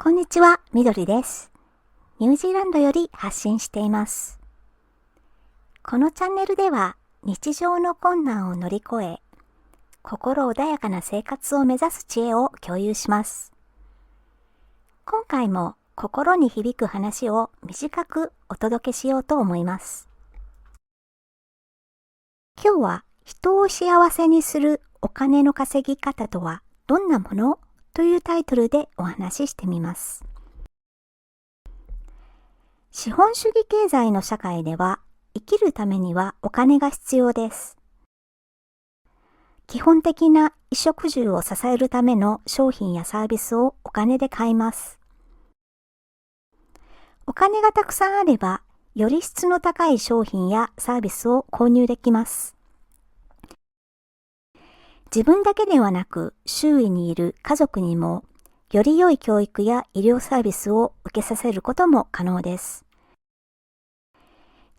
こんにちは、みどりです。ニュージーランドより発信しています。このチャンネルでは日常の困難を乗り越え、心穏やかな生活を目指す知恵を共有します。今回も心に響く話を短くお届けしようと思います。今日は人を幸せにするお金の稼ぎ方とはどんなもの？というタイトルでお話ししてみます。資本主義経済の社会では生きるためにはお金が必要です。基本的な衣食住を支えるための商品やサービスをお金で買います。お金がたくさんあれば、より質の高い商品やサービスを購入できます。自分だけではなく、周囲にいる家族にも、より良い教育や医療サービスを受けさせることも可能です。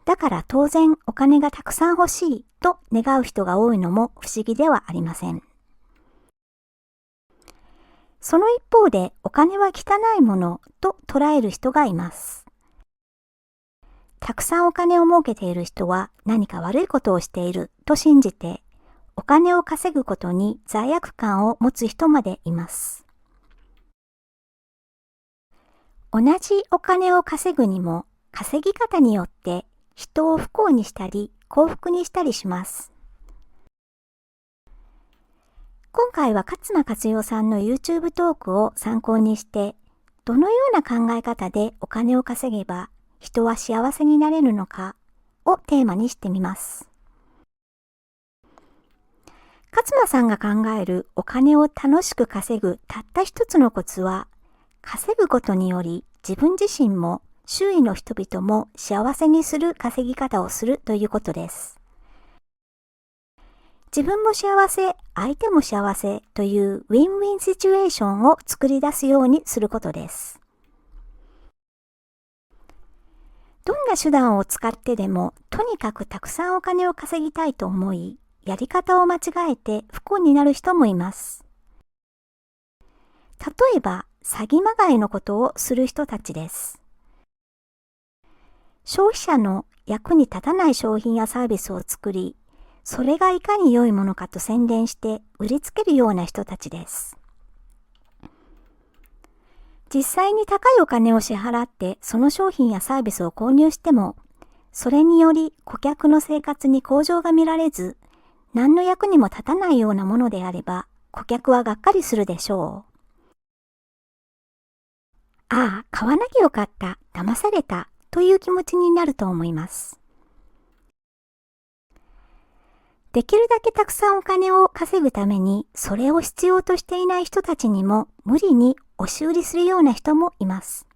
だから当然お金がたくさん欲しいと願う人が多いのも不思議ではありません。その一方でお金は汚いものと捉える人がいます。たくさんお金を儲けている人は何か悪いことをしていると信じて、お金を稼ぐことに罪悪感を持つ人までいます。同じお金を稼ぐにも稼ぎ方によって人を不幸にしたり幸福にしたりします。今回は勝間和代さんの YouTube トークを参考にして、どのような考え方でお金を稼げば人は幸せになれるのかをテーマにしてみます。勝間さんが考えるお金を楽しく稼ぐたった一つのコツは、稼ぐことにより自分自身も周囲の人々も幸せにする稼ぎ方をするということです。自分も幸せ、相手も幸せというウィンウィンシチュエーションを作り出すようにすることです。どんな手段を使ってでも、とにかくたくさんお金を稼ぎたいと思い、やり方を間違えて不幸になる人もいます。例えば、詐欺まがいのことをする人たちです。消費者の役に立たない商品やサービスを作り、それがいかに良いものかと宣伝して売りつけるような人たちです。実際に高いお金を支払ってその商品やサービスを購入しても、それにより顧客の生活に向上が見られず、何の役にも立たないようなものであれば、顧客はがっかりするでしょう。ああ、買わなきゃよかった、騙されたという気持ちになると思います。できるだけたくさんお金を稼ぐために、それを必要としていない人たちにも無理に押し売りするような人もいます。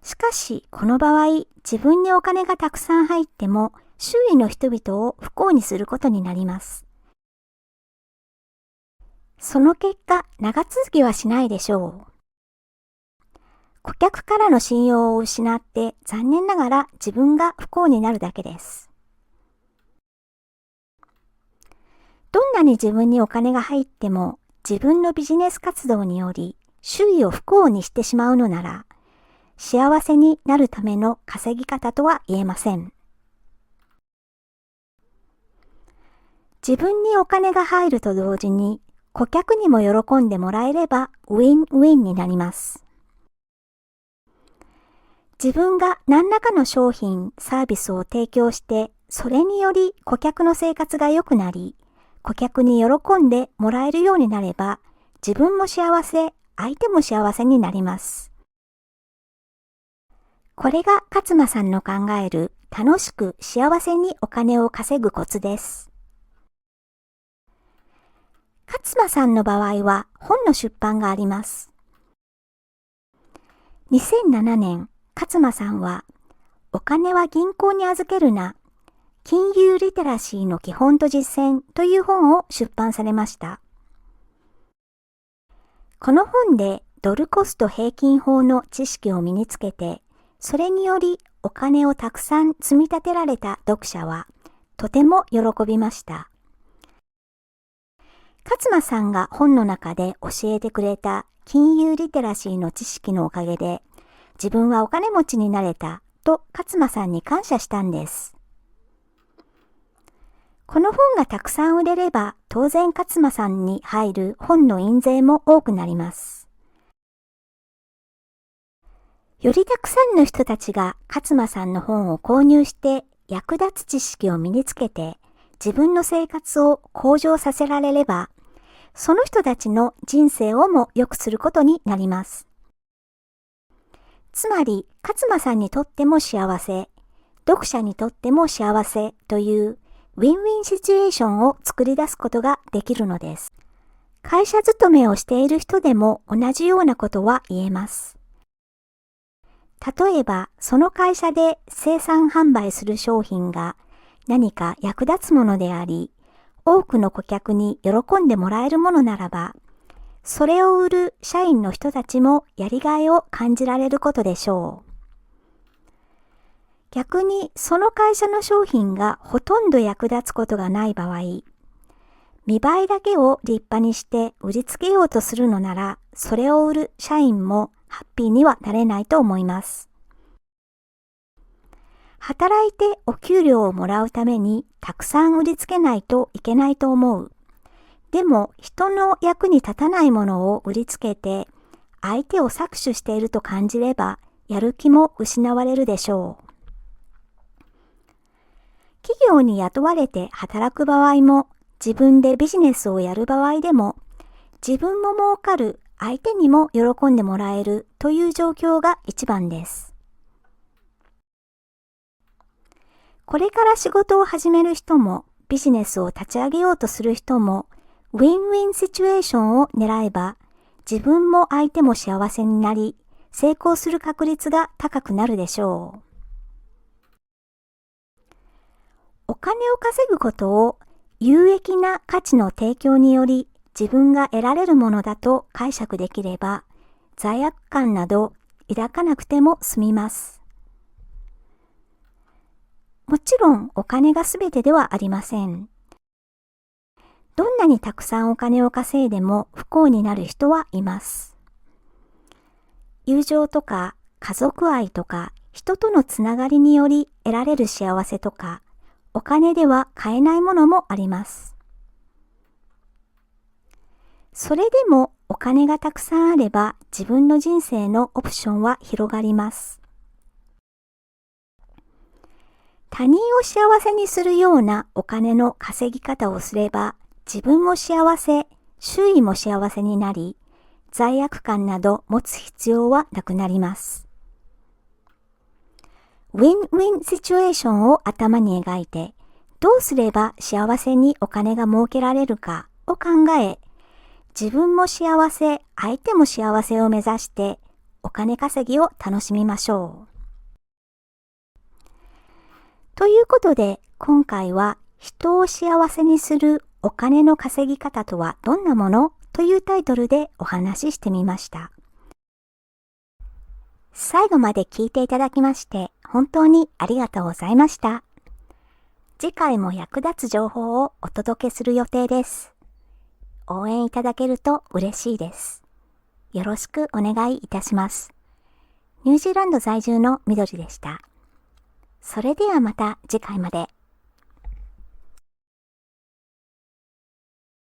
しかし、この場合、自分にお金がたくさん入っても、周囲の人々を不幸にすることになります。その結果、長続きはしないでしょう。顧客からの信用を失って残念ながら自分が不幸になるだけです。どんなに自分にお金が入っても自分のビジネス活動により周囲を不幸にしてしまうのなら、幸せになるための稼ぎ方とは言えません。自分にお金が入ると同時に顧客にも喜んでもらえればウィンウィンになります。自分が何らかの商品、サービスを提供して、それにより顧客の生活が良くなり、顧客に喜んでもらえるようになれば、自分も幸せ、相手も幸せになります。これが勝間さんの考える楽しく幸せにお金を稼ぐコツです。勝間さんの場合は本の出版があります。2007年、勝間さんは、お金は銀行に預けるな、金融リテラシーの基本と実践という本を出版されました。この本でドルコスト平均法の知識を身につけて、それによりお金をたくさん積み立てられた読者は、とても喜びました。勝間さんが本の中で教えてくれた金融リテラシーの知識のおかげで、自分はお金持ちになれたと勝間さんに感謝したんです。この本がたくさん売れれば、当然勝間さんに入る本の印税も多くなります。よりたくさんの人たちが勝間さんの本を購入して役立つ知識を身につけて自分の生活を向上させられれば、その人たちの人生をも良くすることになります。つまり、勝間さんにとっても幸せ、読者にとっても幸せというウィンウィンシチュエーションを作り出すことができるのです。会社勤めをしている人でも同じようなことは言えます。例えば、その会社で生産販売する商品が何か役立つものであり、多くの顧客に喜んでもらえるものならば、それを売る社員の人たちもやりがいを感じられることでしょう。逆にその会社の商品がほとんど役立つことがない場合、見栄えだけを立派にして売りつけようとするのなら、それを売る社員もハッピーにはなれないと思います。働いてお給料をもらうためにたくさん売りつけないといけないと思う。でも人の役に立たないものを売りつけて相手を搾取していると感じればやる気も失われるでしょう。企業に雇われて働く場合も自分でビジネスをやる場合でも自分も儲かる、相手にも喜んでもらえるという状況が一番です。これから仕事を始める人もビジネスを立ち上げようとする人もウィンウィンシチュエーションを狙えば自分も相手も幸せになり成功する確率が高くなるでしょう。お金を稼ぐことを有益な価値の提供により自分が得られるものだと解釈できれば罪悪感など抱かなくても済みます。もちろんお金がすべてではありません。どんなにたくさんお金を稼いでも不幸になる人はいます。友情とか家族愛とか人とのつながりにより得られる幸せとかお金では買えないものもあります。それでもお金がたくさんあれば自分の人生のオプションは広がります。他人を幸せにするようなお金の稼ぎ方をすれば自分も幸せ、周囲も幸せになり、罪悪感など持つ必要はなくなります。ウィンウィンシチュエーションを頭に描いて、どうすれば幸せにお金が儲けられるかを考え、自分も幸せ、相手も幸せを目指してお金稼ぎを楽しみましょう。ということで、今回は人を幸せにするお金の稼ぎ方とはどんなものというタイトルでお話ししてみました。最後まで聞いていただきまして本当にありがとうございました。次回も役立つ情報をお届けする予定です。応援いただけると嬉しいです。よろしくお願いいたします。ニュージーランド在住のみどりでした。それではまた次回まで。